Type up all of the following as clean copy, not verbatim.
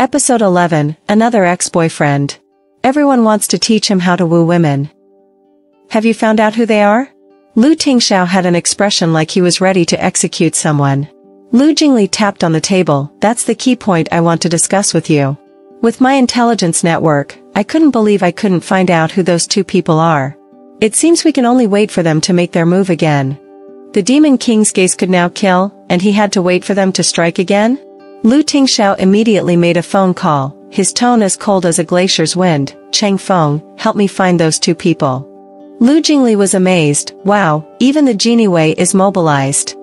Episode 11, Another Ex-Boyfriend. Everyone wants to teach him how to woo women. Have you found out who they are? Lu Tingxiao had an expression like he was ready to execute someone. Lu Jingli tapped on the table. That's the key point I want to discuss with you. With my intelligence network, I couldn't believe I couldn't find out who those two people are. It seems we can only wait for them to make their move again. The Demon King's gaze could now kill, and he had to wait for them to strike again? Lu Tingxiao immediately made a phone call, his tone as cold as a glacier's wind. Cheng Feng, help me find those two people. Lu Jingli was amazed. Wow, even the genie Wei is mobilized.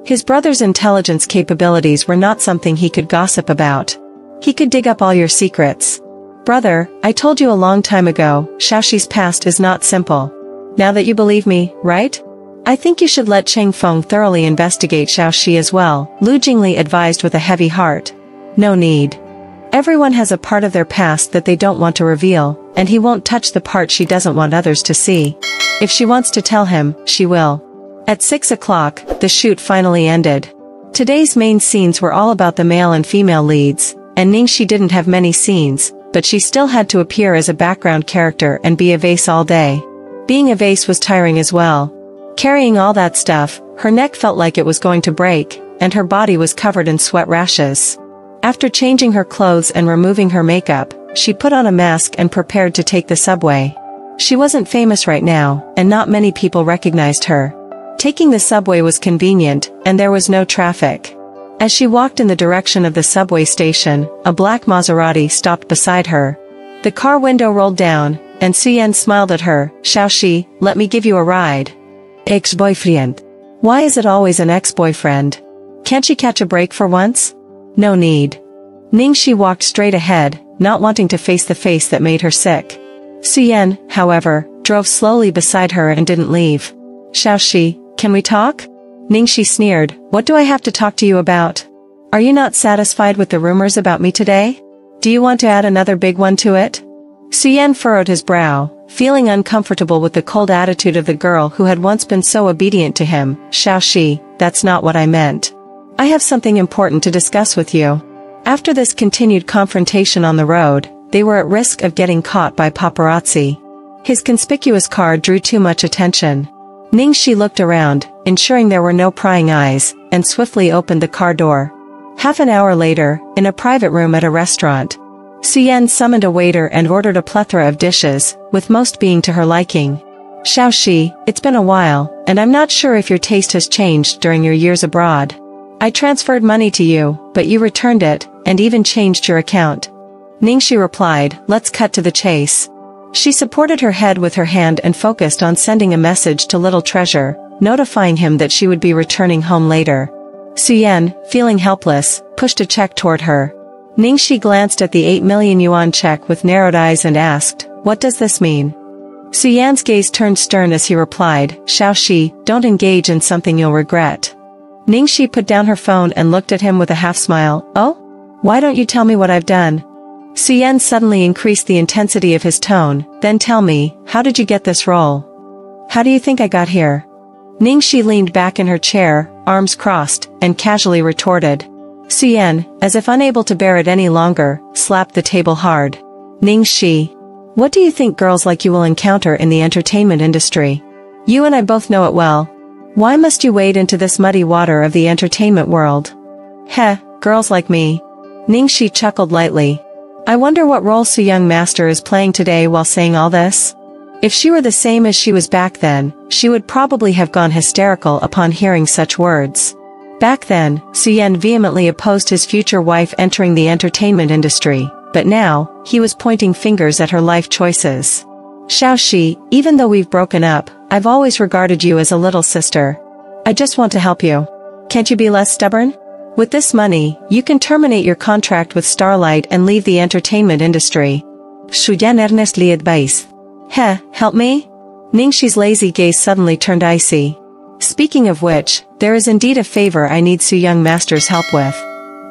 His brother's intelligence capabilities were not something he could gossip about. He could dig up all your secrets. Brother, I told you a long time ago, Xiaoxi's past is not simple. Now that you believe me, right? I think you should let Cheng Feng thoroughly investigate Xiaoxi as well, Lu Jingli advised with a heavy heart. No need. Everyone has a part of their past that they don't want to reveal, and he won't touch the part she doesn't want others to see. If she wants to tell him, she will. At 6 o'clock, the shoot finally ended. Today's main scenes were all about the male and female leads, and Ningxi didn't have many scenes, but she still had to appear as a background character and be a vase all day. Being a vase was tiring as well. Carrying all that stuff, her neck felt like it was going to break, and her body was covered in sweat rashes. After changing her clothes and removing her makeup, she put on a mask and prepared to take the subway. She wasn't famous right now, and not many people recognized her. Taking the subway was convenient, and there was no traffic. As she walked in the direction of the subway station, a black Maserati stopped beside her. The car window rolled down, and Suyen smiled at her. Xiaoxi, let me give you a ride. Ex-boyfriend. Why is it always an ex-boyfriend? Can't she catch a break for once? No need. Ningxi walked straight ahead, not wanting to face the face that made her sick. Suyen, however, drove slowly beside her and didn't leave. Xiaoxi, can we talk? Ningxi sneered. What do I have to talk to you about? Are you not satisfied with the rumors about me today? Do you want to add another big one to it? Suyen furrowed his brow, feeling uncomfortable with the cold attitude of the girl who had once been so obedient to him. Xiaoxi, that's not what I meant. I have something important to discuss with you. After this continued confrontation on the road, they were at risk of getting caught by paparazzi. His conspicuous car drew too much attention. Ningxi looked around, ensuring there were no prying eyes, and swiftly opened the car door. Half an hour later, in a private room at a restaurant, Suyen summoned a waiter and ordered a plethora of dishes, with most being to her liking. Xiaoxi, it's been a while, and I'm not sure if your taste has changed during your years abroad. I transferred money to you, but you returned it, and even changed your account. Ningxi replied, let's cut to the chase. She supported her head with her hand and focused on sending a message to Little Treasure, notifying him that she would be returning home later. Suyen, feeling helpless, pushed a check toward her. Ningxi glanced at the 8 million yuan check with narrowed eyes and asked, what does this mean? Suyen's gaze turned stern as he replied, Xiaoxi, don't engage in something you'll regret. Ningxi put down her phone and looked at him with a half-smile. Oh? Why don't you tell me what I've done? Suyen suddenly increased the intensity of his tone. Then tell me, how did you get this role? How do you think I got here? Ningxi leaned back in her chair, arms crossed, and casually retorted. Suyen, as if unable to bear it any longer, slapped the table hard. Ningxi. What do you think girls like you will encounter in the entertainment industry? You and I both know it well. Why must you wade into this muddy water of the entertainment world? Heh, girls like me. Ningxi chuckled lightly. I wonder what role Su Young Master is playing today while saying all this? If she were the same as she was back then, she would probably have gone hysterical upon hearing such words. Back then, Suyen vehemently opposed his future wife entering the entertainment industry, but now, he was pointing fingers at her life choices. Xiaoxi, even though we've broken up, I've always regarded you as a little sister. I just want to help you. Can't you be less stubborn? With this money, you can terminate your contract with Starlight and leave the entertainment industry. Suyen earnestly advised. Heh, help me? Ningxi's lazy gaze suddenly turned icy. Speaking of which, there is indeed a favor I need Su Young Master's help with.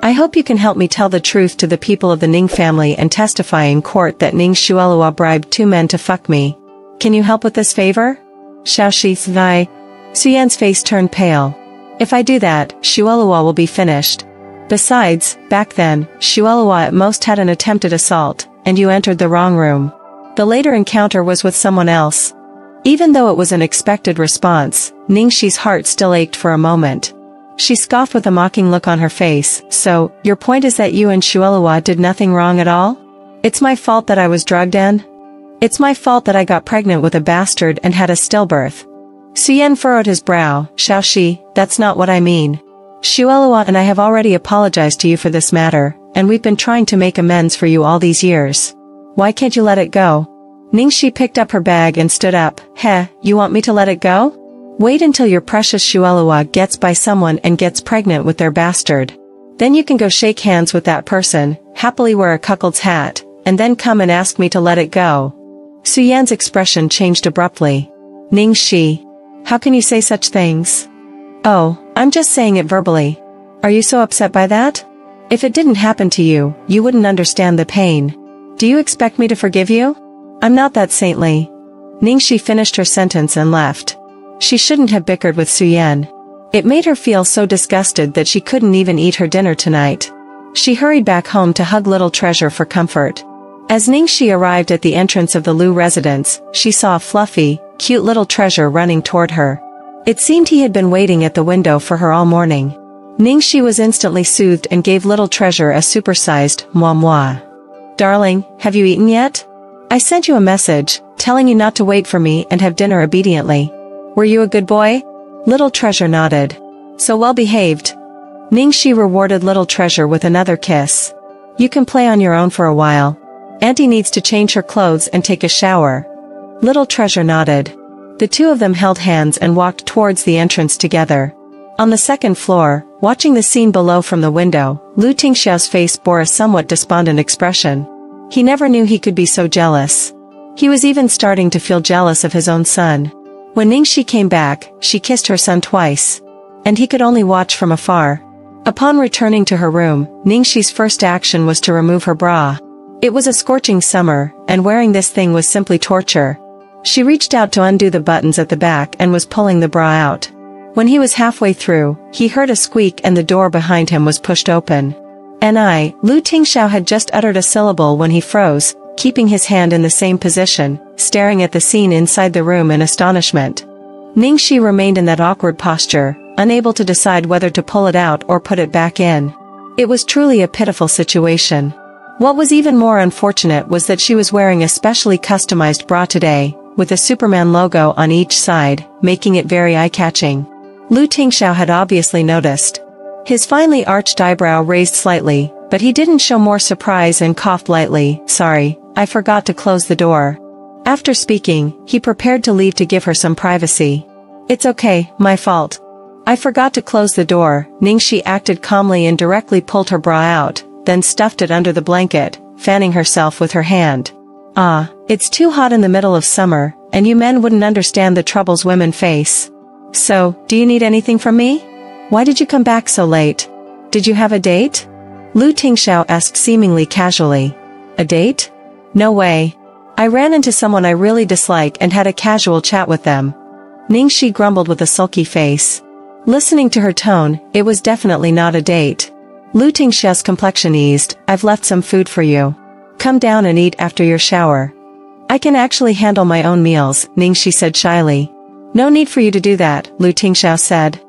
I hope you can help me tell the truth to the people of the Ning family and testify in court that Ning Shuelua bribed 2 men to fuck me. Can you help with this favor? Xiaoxi Zai. Suyen's face turned pale. If I do that, Shuelua will be finished. Besides, back then, Shuelua at most had an attempted assault, and you entered the wrong room. The later encounter was with someone else. Even though it was an expected response, Ningxi's heart still ached for a moment. She scoffed with a mocking look on her face. So, your point is that you and Shuelua did nothing wrong at all? It's my fault that I was drugged in? It's my fault that I got pregnant with a bastard and had a stillbirth. Suyen furrowed his brow. Xiaoxi, that's not what I mean. Shuelua and I have already apologized to you for this matter, and we've been trying to make amends for you all these years. Why can't you let it go? Ningxi picked up her bag and stood up. Heh, you want me to let it go? Wait until your precious Shuelua gets by someone and gets pregnant with their bastard. Then you can go shake hands with that person, happily wear a cuckold's hat, and then come and ask me to let it go. Suyan's expression changed abruptly. Ningxi, how can you say such things? Oh, I'm just saying it verbally. Are you so upset by that? If it didn't happen to you, you wouldn't understand the pain. Do you expect me to forgive you? I'm not that saintly. Ningxi finished her sentence and left. She shouldn't have bickered with Suyen. It made her feel so disgusted that she couldn't even eat her dinner tonight. She hurried back home to hug little Treasure for comfort. As Ningxi arrived at the entrance of the Lu residence, she saw a fluffy, cute little Treasure running toward her. It seemed he had been waiting at the window for her all morning. Ningxi was instantly soothed and gave little Treasure a supersized moi moi. Darling, have you eaten yet? I sent you a message, telling you not to wait for me and have dinner obediently. Were you a good boy? Little Treasure nodded. So well behaved. Ningxi rewarded little Treasure with another kiss. You can play on your own for a while. Auntie needs to change her clothes and take a shower. Little Treasure nodded. The two of them held hands and walked towards the entrance together. On the second floor, watching the scene below from the window, Lu Tingxiao's face bore a somewhat despondent expression. He never knew he could be so jealous. He was even starting to feel jealous of his own son. When Ningxi came back, she kissed her son twice. And he could only watch from afar. Upon returning to her room, Ningxi's first action was to remove her bra. It was a scorching summer, and wearing this thing was simply torture. She reached out to undo the buttons at the back and was pulling the bra out. When he was halfway through, he heard a squeak and the door behind him was pushed open. Lu Tingxiao had just uttered a syllable when he froze, keeping his hand in the same position, staring at the scene inside the room in astonishment. Ningxi remained in that awkward posture, unable to decide whether to pull it out or put it back in. It was truly a pitiful situation. What was even more unfortunate was that she was wearing a specially customized bra today, with a Superman logo on each side, making it very eye-catching. Lu Tingxiao had obviously noticed. His finely arched eyebrow raised slightly, but he didn't show more surprise and coughed lightly. Sorry, I forgot to close the door. After speaking, he prepared to leave to give her some privacy. It's okay, my fault. I forgot to close the door. Ningxi acted calmly and directly pulled her bra out, then stuffed it under the blanket, fanning herself with her hand. Ah, it's too hot in the middle of summer, and you men wouldn't understand the troubles women face. So, do you need anything from me? Why did you come back so late? Did you have a date? Lu Tingxiao asked seemingly casually. A date? No way. I ran into someone I really dislike and had a casual chat with them. Ningxi grumbled with a sulky face. Listening to her tone, it was definitely not a date. Lu Tingxiao's complexion eased. I've left some food for you. Come down and eat after your shower. I can actually handle my own meals, Ningxi said shyly. No need for you to do that, Lu Tingxiao said.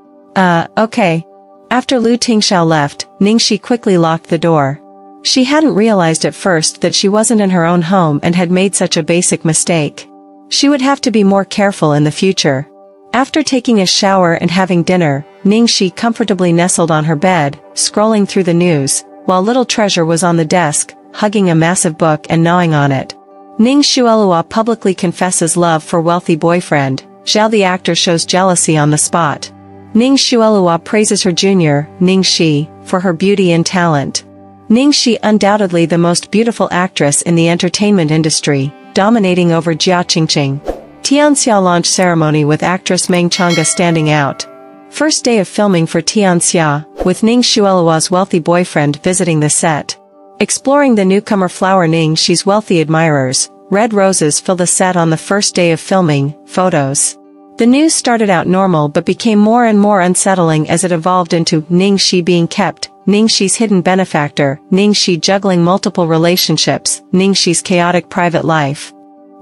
Okay. After Lu Tingxiao left, Ningxi quickly locked the door. She hadn't realized at first that she wasn't in her own home and had made such a basic mistake. She would have to be more careful in the future. After taking a shower and having dinner, Ningxi comfortably nestled on her bed, scrolling through the news, while little Treasure was on the desk, hugging a massive book and gnawing on it. Ning Shuelua publicly confesses love for wealthy boyfriend. Zhao the actor shows jealousy on the spot. Ning Shuelua praises her junior, Ning Shi, for her beauty and talent. Ning Shi undoubtedly the most beautiful actress in the entertainment industry, dominating over Jia Qingqing. Tianxia launch ceremony with actress Meng Chang'e standing out. First day of filming for Tianxia, with Ning Shuelua's wealthy boyfriend visiting the set. Exploring the newcomer flower Ning Shi's wealthy admirers, red roses fill the set on the first day of filming. Photos. The news started out normal but became more and more unsettling as it evolved into Ningxi being kept, Ningxi's hidden benefactor, Ningxi juggling multiple relationships, Ningxi's chaotic private life.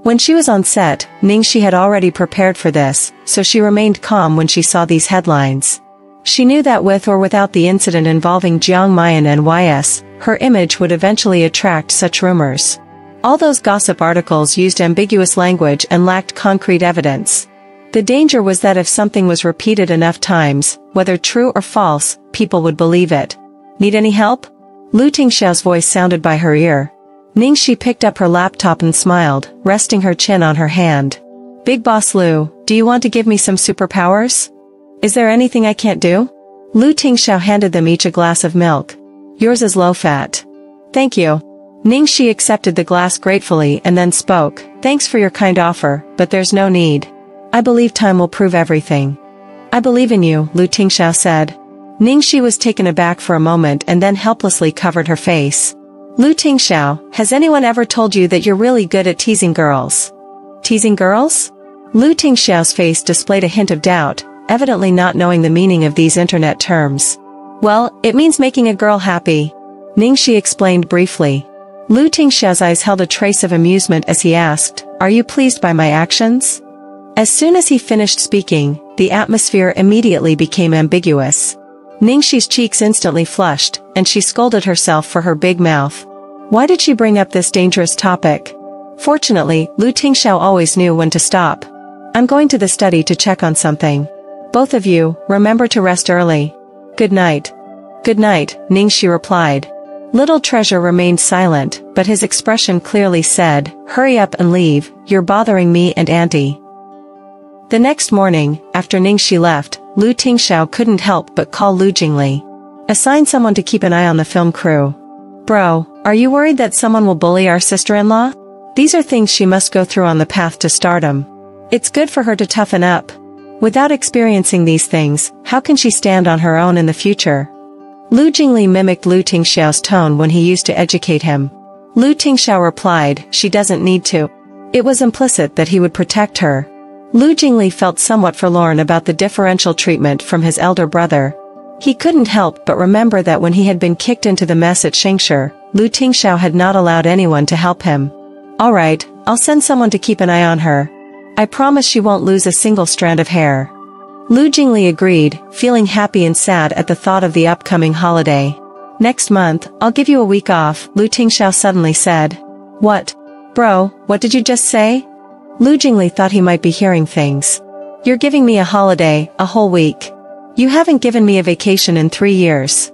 When she was on set, Ningxi had already prepared for this, so she remained calm when she saw these headlines. She knew that with or without the incident involving Jiong Mayan and YS, her image would eventually attract such rumors. All those gossip articles used ambiguous language and lacked concrete evidence. The danger was that if something was repeated enough times, whether true or false, people would believe it. Need any help? Lu Tingxiao's voice sounded by her ear. Ningxi picked up her laptop and smiled, resting her chin on her hand. Big Boss Lu, do you want to give me some superpowers? Is there anything I can't do? Lu Tingxiao handed them each a glass of milk. Yours is low-fat. Thank you. Ningxi accepted the glass gratefully and then spoke. Thanks for your kind offer, but there's no need. I believe time will prove everything. I believe in you, Lu Tingxiao said. Ningxi was taken aback for a moment and then helplessly covered her face. Lu Tingxiao, has anyone ever told you that you're really good at teasing girls? Teasing girls? Lu Tingxiao's face displayed a hint of doubt, evidently not knowing the meaning of these internet terms. Well, it means making a girl happy. Ningxi explained briefly. Lu Tingxiao's eyes held a trace of amusement as he asked, Are you pleased by my actions? As soon as he finished speaking, the atmosphere immediately became ambiguous. Ningxi's cheeks instantly flushed, and she scolded herself for her big mouth. Why did she bring up this dangerous topic? Fortunately, Lu Tingxiao always knew when to stop. I'm going to the study to check on something. Both of you, remember to rest early. Good night. Good night, Ningxi replied. Little Treasure remained silent, but his expression clearly said, Hurry up and leave, you're bothering me and Auntie. The next morning, after Ningxi left, Lu Tingxiao couldn't help but call Lu Jingli. Assign someone to keep an eye on the film crew. Bro, are you worried that someone will bully our sister-in-law? These are things she must go through on the path to stardom. It's good for her to toughen up. Without experiencing these things, how can she stand on her own in the future? Lu Jingli mimicked Lu Tingxiao's tone when he used to educate him. Lu Tingxiao replied, she doesn't need to. It was implicit that he would protect her. Lu Jingli felt somewhat forlorn about the differential treatment from his elder brother. He couldn't help but remember that when he had been kicked into the mess at Shengshi, Lu Tingxiao had not allowed anyone to help him. Alright, I'll send someone to keep an eye on her. I promise she won't lose a single strand of hair. Lu Jingli agreed, feeling happy and sad at the thought of the upcoming holiday. Next month, I'll give you a week off, Lu Tingxiao suddenly said. What? Bro, what did you just say? Lu Jingli thought he might be hearing things. You're giving me a holiday, a whole week. You haven't given me a vacation in 3 years.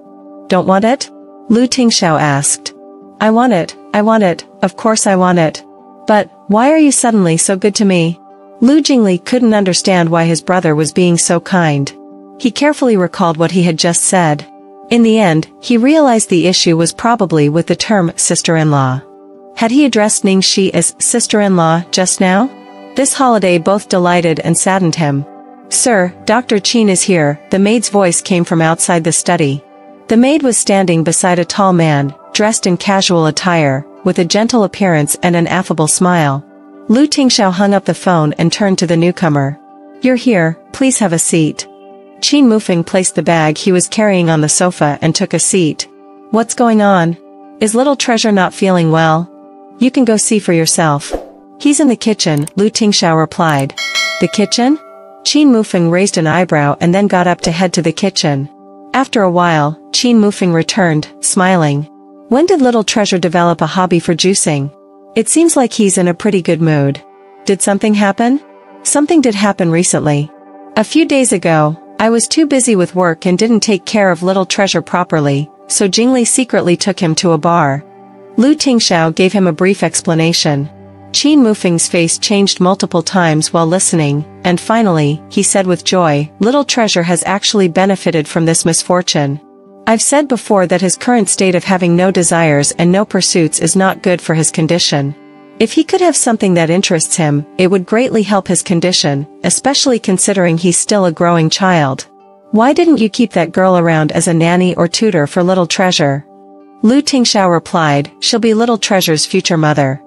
Don't want it? Lu Tingxiao asked. I want it, of course I want it. But, why are you suddenly so good to me? Lu Jingli couldn't understand why his brother was being so kind. He carefully recalled what he had just said. In the end, he realized the issue was probably with the term sister-in-law. Had he addressed Ningxi as sister-in-law just now? This holiday both delighted and saddened him. Sir, Dr. Qin is here, the maid's voice came from outside the study. The maid was standing beside a tall man, dressed in casual attire, with a gentle appearance and an affable smile. Lu Tingxiao hung up the phone and turned to the newcomer. You're here, please have a seat. Qin Mufeng placed the bag he was carrying on the sofa and took a seat. What's going on? Is Little Treasure not feeling well? You can go see for yourself. He's in the kitchen, Lu Tingxiao replied. The kitchen? Qin Mufeng raised an eyebrow and then got up to head to the kitchen. After a while, Qin Mufeng returned, smiling. When did Little Treasure develop a hobby for juicing? It seems like he's in a pretty good mood. Did something happen? Something did happen recently. A few days ago, I was too busy with work and didn't take care of Little Treasure properly, so Jingli secretly took him to a bar. Lu Tingxiao gave him a brief explanation. Qin Mufeng's face changed multiple times while listening, and finally, he said with joy, Little Treasure has actually benefited from this misfortune. I've said before that his current state of having no desires and no pursuits is not good for his condition. If he could have something that interests him, it would greatly help his condition, especially considering he's still a growing child. Why didn't you keep that girl around as a nanny or tutor for Little Treasure? Lu Tingxiao replied, she'll be Little Treasure's future mother.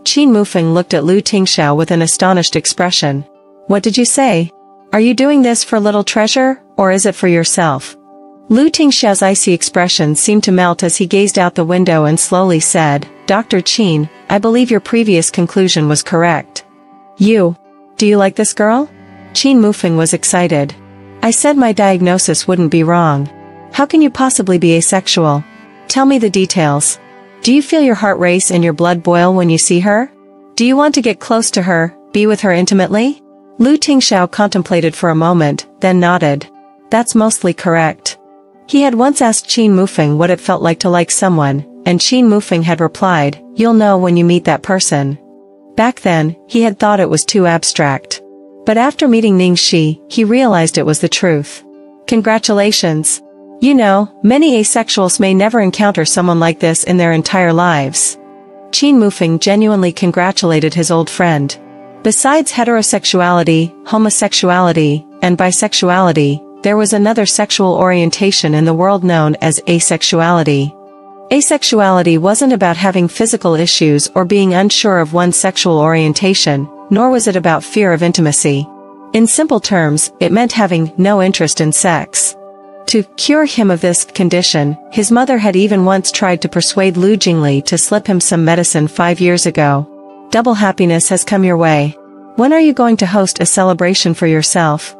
Qin Mufeng looked at Lu Tingxiao with an astonished expression. What did you say? Are you doing this for little treasure, or is it for yourself? Lu Tingxiao's icy expression seemed to melt as he gazed out the window and slowly said, Dr. Qin, I believe your previous conclusion was correct. Do you like this girl? Qin Mufeng was excited. I said my diagnosis wouldn't be wrong. How can you possibly be asexual? Tell me the details. Do you feel your heart race and your blood boil when you see her? Do you want to get close to her, be with her intimately? Lu Tingxiao contemplated for a moment, then nodded. That's mostly correct. He had once asked Qin Mufeng what it felt like to like someone, and Qin Mufeng had replied, you'll know when you meet that person. Back then, he had thought it was too abstract. But after meeting Ning Shi, he realized it was the truth. Congratulations. You know, many asexuals may never encounter someone like this in their entire lives. Qin Mufeng genuinely congratulated his old friend. Besides heterosexuality, homosexuality, and bisexuality, there was another sexual orientation in the world known as asexuality. Asexuality wasn't about having physical issues or being unsure of one's sexual orientation, nor was it about fear of intimacy. In simple terms, it meant having no interest in sex. To cure him of this condition, his mother had even once tried to persuade Lu Jingli to slip him some medicine 5 years ago. Double happiness has come your way. When are you going to host a celebration for yourself?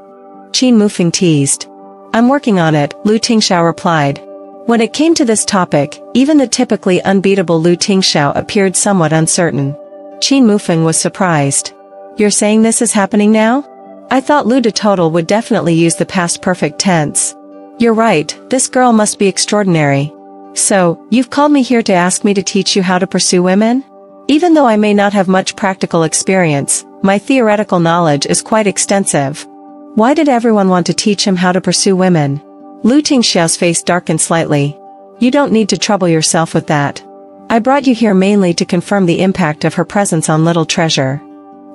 Qin Mufeng teased. I'm working on it, Lu Tingxiao replied. When it came to this topic, even the typically unbeatable Lu Tingxiao appeared somewhat uncertain. Qin Mufeng was surprised. You're saying this is happening now? I thought Lu de Total would definitely use the past perfect tense. You're right, this girl must be extraordinary. So, you've called me here to ask me to teach you how to pursue women? Even though I may not have much practical experience, my theoretical knowledge is quite extensive. Why did everyone want to teach him how to pursue women? Lu Tingxiao's face darkened slightly. You don't need to trouble yourself with that. I brought you here mainly to confirm the impact of her presence on Little Treasure.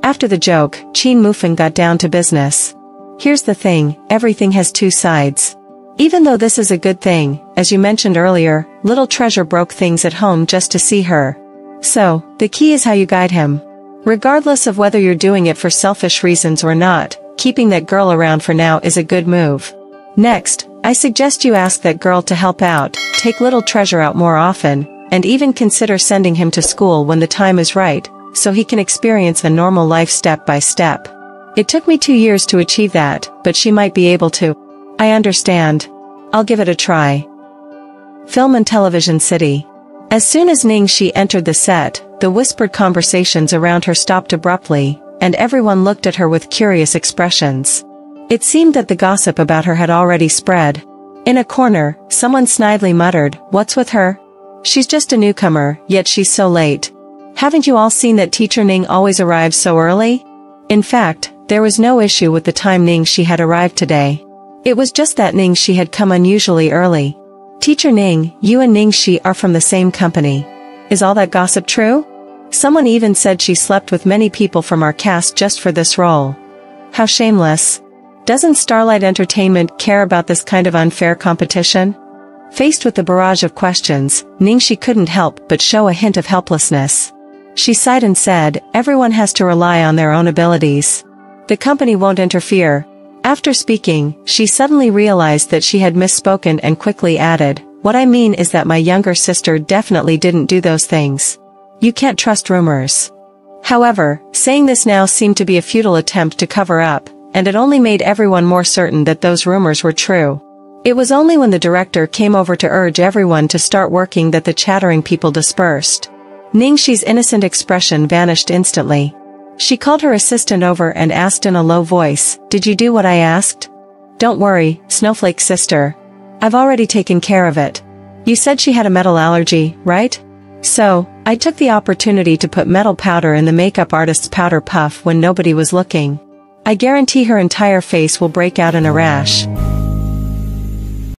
After the joke, Qin Mufeng got down to business. Here's the thing, everything has two sides. Even though this is a good thing, as you mentioned earlier, Little Treasure broke things at home just to see her. So, the key is how you guide him. Regardless of whether you're doing it for selfish reasons or not, keeping that girl around for now is a good move. Next, I suggest you ask that girl to help out, take Little Treasure out more often, and even consider sending him to school when the time is right, so he can experience a normal life step by step. It took me 2 years to achieve that, but she might be able to. I understand. I'll give it a try. Film and Television City. As soon as Ning Shi entered the set, the whispered conversations around her stopped abruptly, and everyone looked at her with curious expressions. It seemed that the gossip about her had already spread. In a corner, someone snidely muttered, "What's with her? She's just a newcomer, yet she's so late. Haven't you all seen that Teacher Ning always arrives so early?" In fact, there was no issue with the time Ning Shi had arrived today. It was just that Ning Shi had come unusually early. Teacher Ning, you and Ning Shi are from the same company. Is all that gossip true? Someone even said she slept with many people from our cast just for this role. How shameless. Doesn't Starlight Entertainment care about this kind of unfair competition? Faced with the barrage of questions, Ning Shi couldn't help but show a hint of helplessness. She sighed and said, everyone has to rely on their own abilities. The company won't interfere. After speaking, she suddenly realized that she had misspoken and quickly added, what I mean is that my younger sister definitely didn't do those things. You can't trust rumors. However, saying this now seemed to be a futile attempt to cover up, and it only made everyone more certain that those rumors were true. It was only when the director came over to urge everyone to start working that the chattering people dispersed. Ning Shi's innocent expression vanished instantly. She called her assistant over and asked in a low voice, did you do what I asked? Don't worry, Snowflake sister. I've already taken care of it. You said she had a metal allergy, right? So, I took the opportunity to put metal powder in the makeup artist's powder puff when nobody was looking. I guarantee her entire face will break out in a rash.